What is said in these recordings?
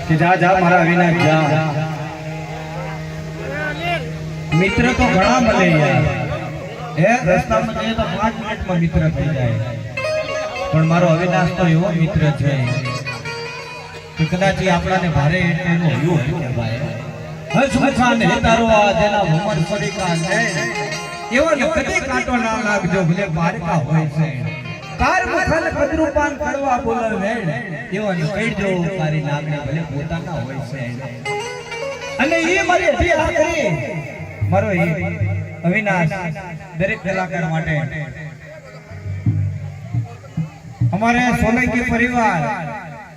कि जा जा मारा अविनाश जा। मित्र तो घणा मळे ए रस्ता में जाए तो 5 मिनिट में मित्र थई जाए, पण मारो अविनाश तो एवो मित्र छे कि कदाच आपणाने भारे एनो हयो के भाई हसमुखान हेतारो आ जेना उमर पड़ी का ने एवो ने कदे काटो ना लागजो भले बारका होय छे। कार मुखल कदरूपान करवा बोलर वेण एवो ने कहीजो तारी नागने भले પોતાના હોય છે અને ઈ મારી હજી આખરી મારો ઈ अविनाश दरेक कलाकार माटे हमारे सोलंकी परिवार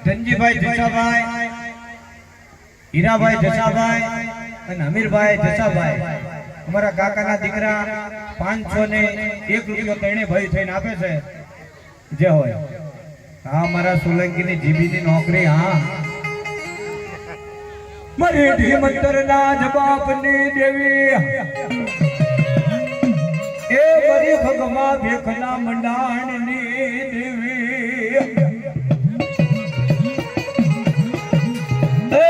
धनजी भाई जसाभाई, हीराभाई जसाभाई और अमीर भाई जसाभाई हमारा काका ना दीकरा 500 ने 1 रुपया तेणे भाई थईने आपे छे जे होय। हां मारा सोलंकी ની जीबी ની नौकरी हां मरे ढीमंतर ना जवाब ने देवी ए मरी भगमा भेखना मंडाण नी देवी ए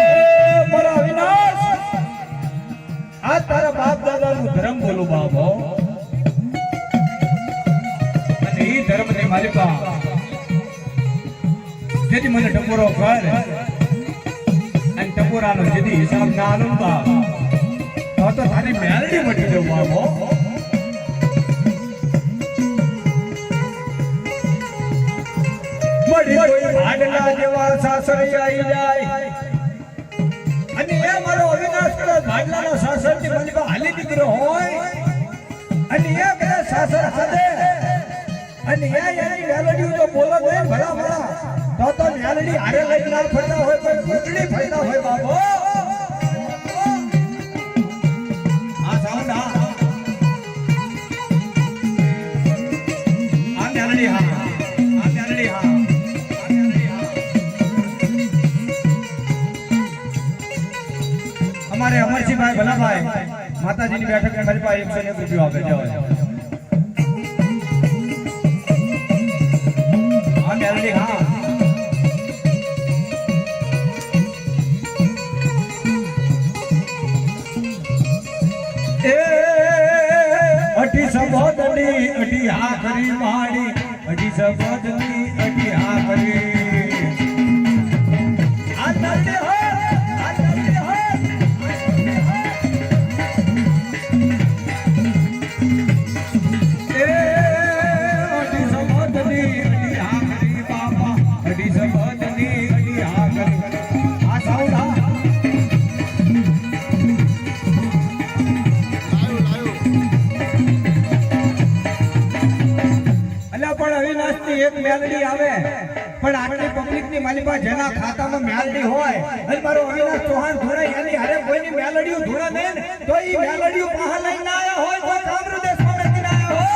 मरा अविनाश आ तारा बाप दादा नु धर्म बोलो बाबो અને ઈ ધર્મ ની માલિકા જેથી મને ટપોરો કર અને ટપોરાનો જેથી હિસાબ ના આલંબા તો તારી મેલડી મટી દઉં બાબો। भाडला जेवा सासर आई जाय અને એ મારો અવિનાશ કરે ભાડલાના સાસરથી મલબા હાલી દીકરો હોય અને એ કરે સાસર હાદે અને એ એની વેલડી જો બોલો દે ભલા ભલા તો વેલડી હારે લઈ ના ફરતા હોય કોઈ ઘૂંટડી ફરતા હોય બાબો। આ સાઉન્ડ આ વેલડી હા આ વેલડી હા हमारे अमरसिंह भाई भला भाई माताजी की बैठक में मेरे पास 101 रुपया आपे जाओ। हाँ गैलरी हाँ ए अठी सबोदनी अठी आखरी माड़ी अठी सबोदनी अठी आखरी आनंद हो एक मेलडी आवे पण आटली पब्लिक ની માલિકા જેના ખાતામાં મેલડી હોય અને મારો અવિનાશ ચૌહાણ ધોળા એની હારે કોઈની મેલડીઓ ધોળા ને તો ઈ મેલડીઓ પાહા લઈને આયા હોય તો કામરૂ દેશમાં બેસીને આયા હોય।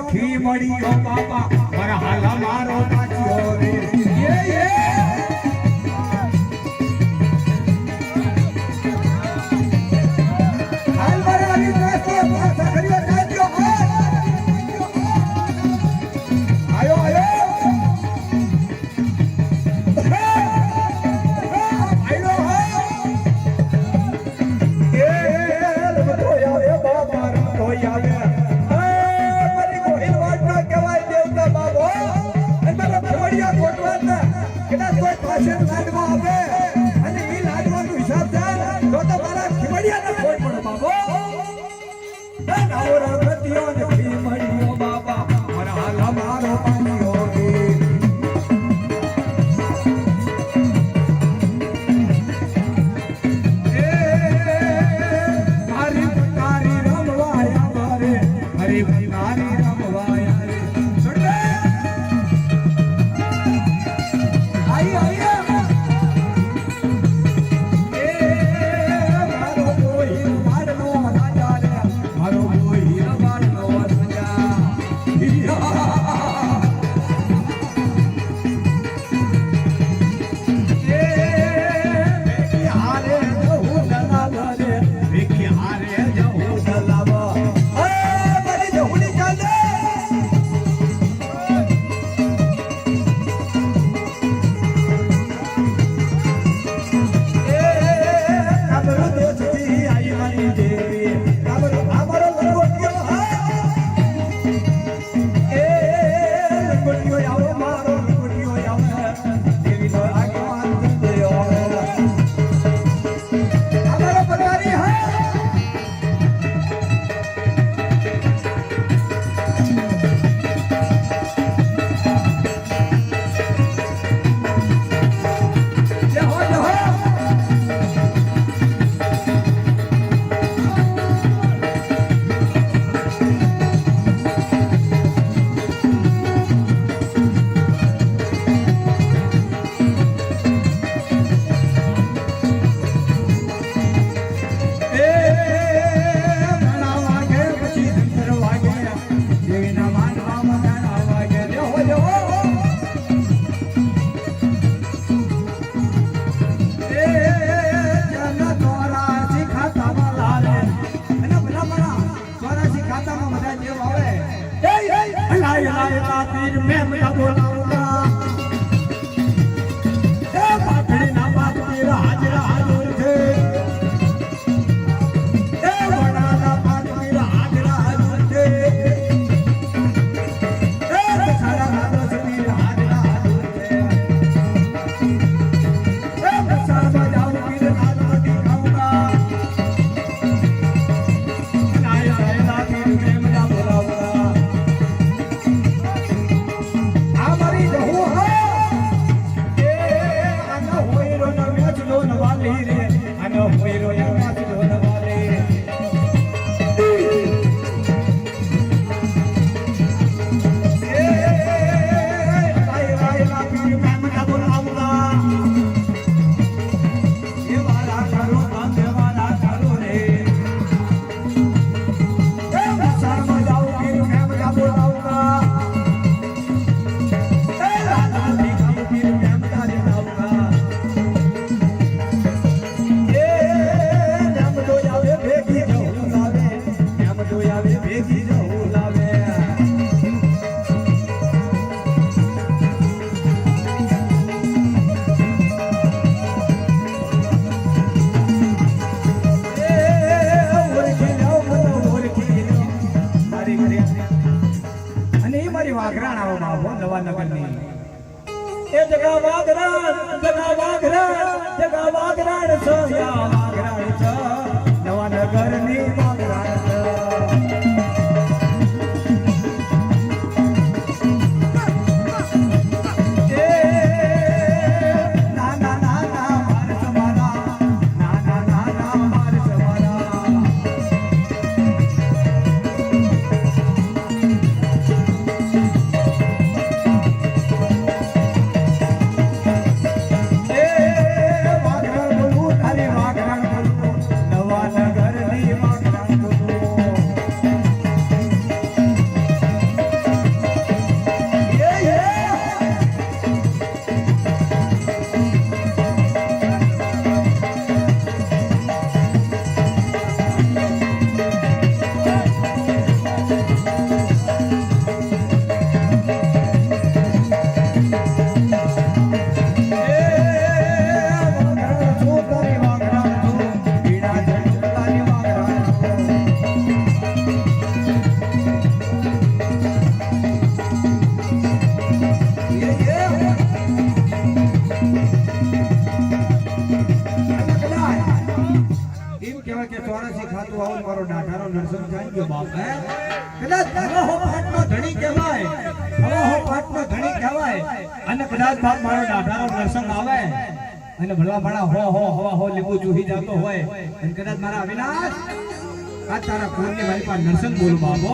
ખી મળ્યો બાપા મારા હાલા મારો પાછો રે હાલ મારા આવી નાસ્તો પાછા કર્યો કાઢ્યો આયો આયો વાઘરા તું આવો મારો ડાઢારો નરસંગ જાય ગયો બાપ હે કદાચ હવા હો પાટનો ધણી કહેવાય હવા હો પાટનો ધણી કહેવાય અને કદાચ બાપ મારો ડાઢારો નરસંગ આવે અને ભલા ભલા હવા હો લીંબુ ચૂહી જતો હોય અને કદાચ મારા અવિનાશ આ તારા કુળની વાળી પર નરસંગ બોલું બાપો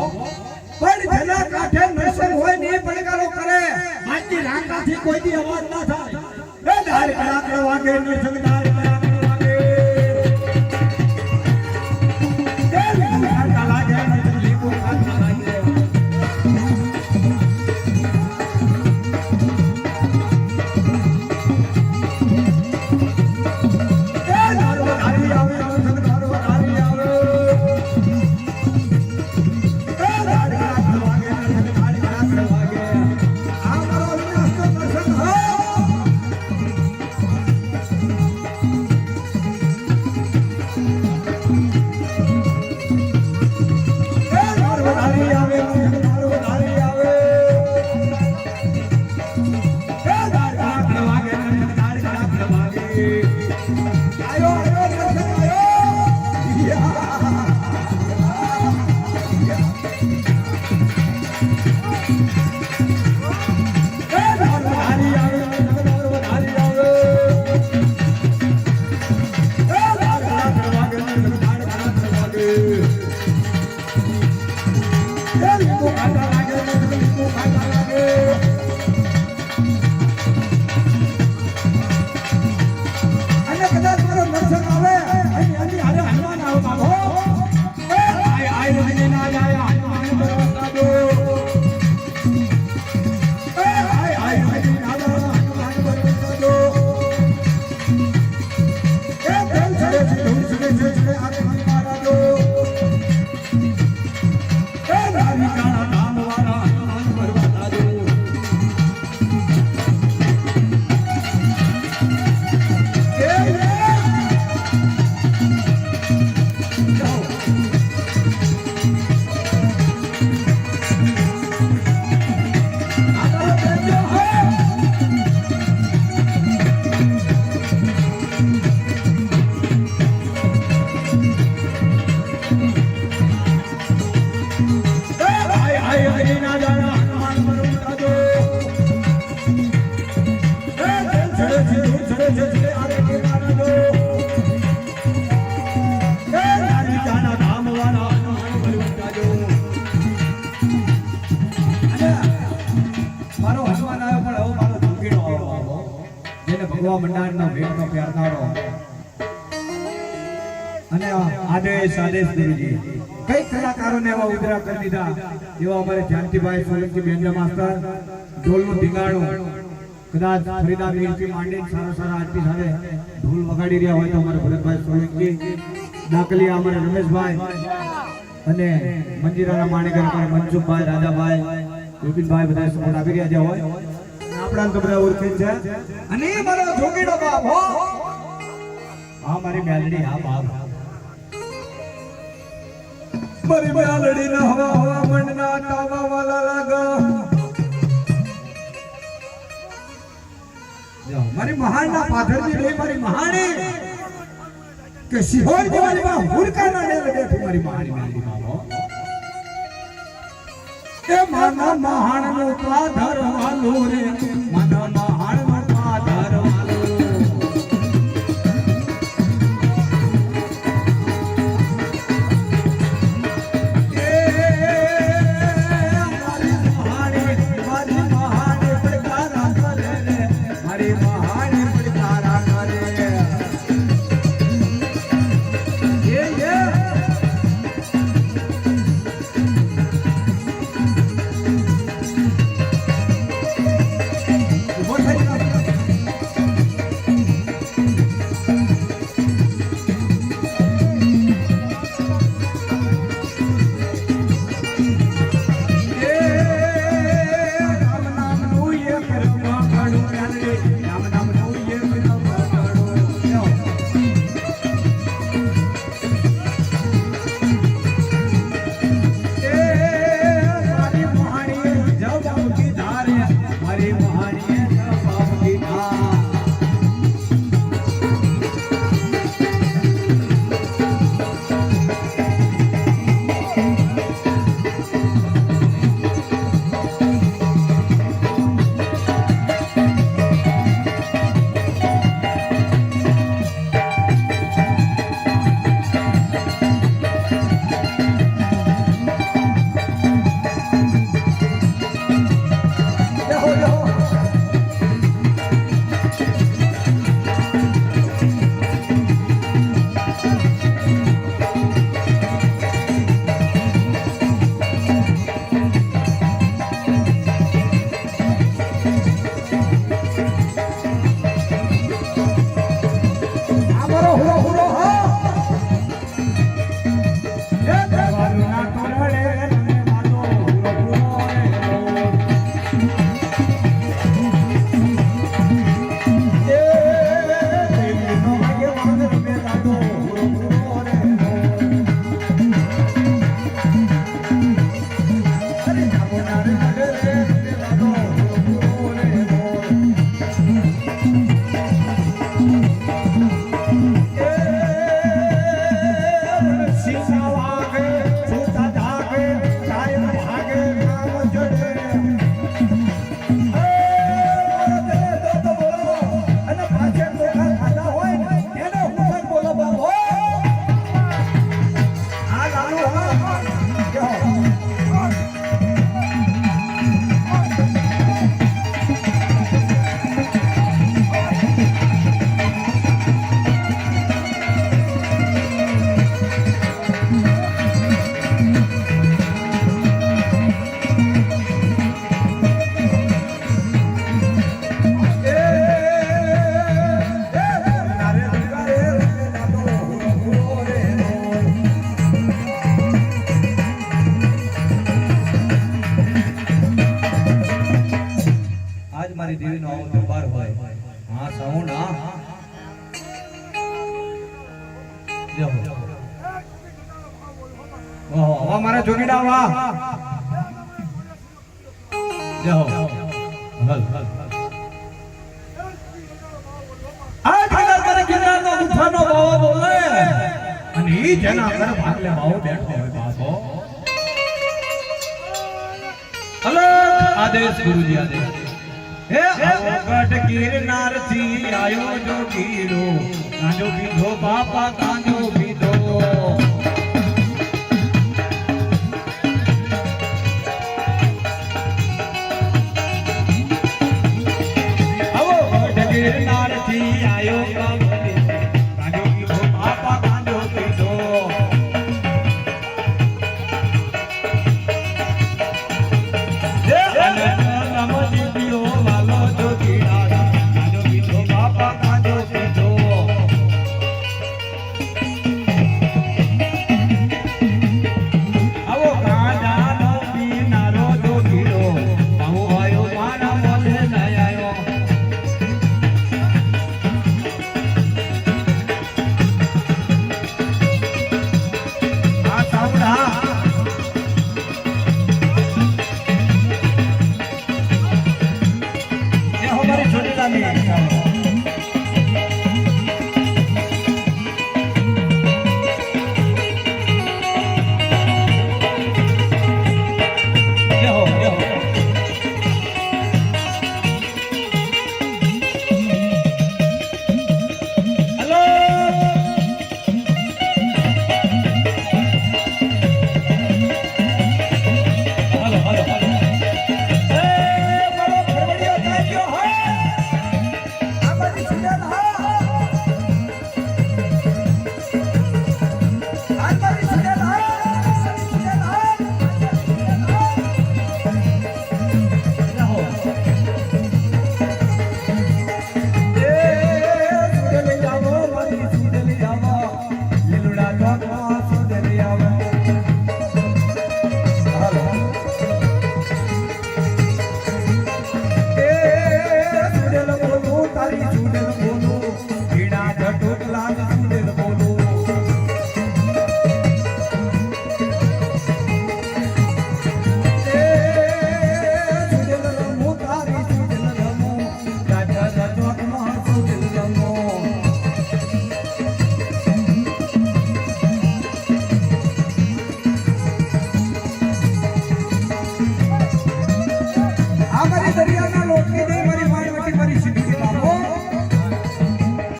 પણ જેના કાંઠે નરસંગ હોય ને એ પડકારો કરે બાકી રાંકાથી કોઈ દી અવાજ ના થાય એ ધાર કડાકડો વાગે નરસંગ ધાર કડાકડો વાગે એ લીંબુ ખાતા લાગે નરસંગ લીંબુ ખાતા લાગે એ ધારો ધારી આવે નરસંગ ધારો ધારી આવે એ ધાર કડાકડો વાગે નરસંગ ધાર કડાકડો વાગે આ મારો અવિનાશ તો નરસંગ હો મંડાણનો ભેટનો પ્યારનારો અને આદેશ ગુરુજી કઈ કલાકારોને એવા ઉદરા કરી દીધા એવા અમારે જાનતીભાઈ સોલંકી બેન્જા માસ્ટર ઢોલનું ધીંગાણું કદાચ ફરીદા મીરથી માંડી સારા આરતી સાથે ઢોલ વગાડી રહ્યા હોય તો અમારે ભરતભાઈ સોલંકી ડાકલિયા અમારે રમેશભાઈ અને મંજીરાના માણેકર અમારે મનસુખભાઈ રાજાભાઈ વિપિનભાઈ બધા સપોર્ટ આપી રહ્યા છે હોય આપણા તો બધા ઓળખે છે અને મારો જોગીનો બાપ હો આ મારી મેલડી આ બાપ મારી મેલડી ના હવા મનના તાવા વાલા લાગો જો મારી મહાણના પાથરની રે મારી મહાણી કે સિહોર જેવાની માં હુરકાના ને બેઠી મારી મહાણી મેલડી બાપ હો એ માના મહાણનું પાધર વાલો રે માના મહાણનું પાધર વાલો એ મારી મહાણી પડકારા કરે રે મારી મહાણી પડકારા કરે એ વાહ મારા જોગીડા વાહ જાઓ હલ આ ખબર મને ગિરનારનો ગુફાનો બાવો બોલે અને ઈ જેના ઘર ભાગલે બાવો બેઠો હોય બાપો અલગ આદેશ ગુરુજી આદેશ હે અવગઢ ગિરનાર થી આયો જોગીરો કાંજો કીધો બાપા કાંજો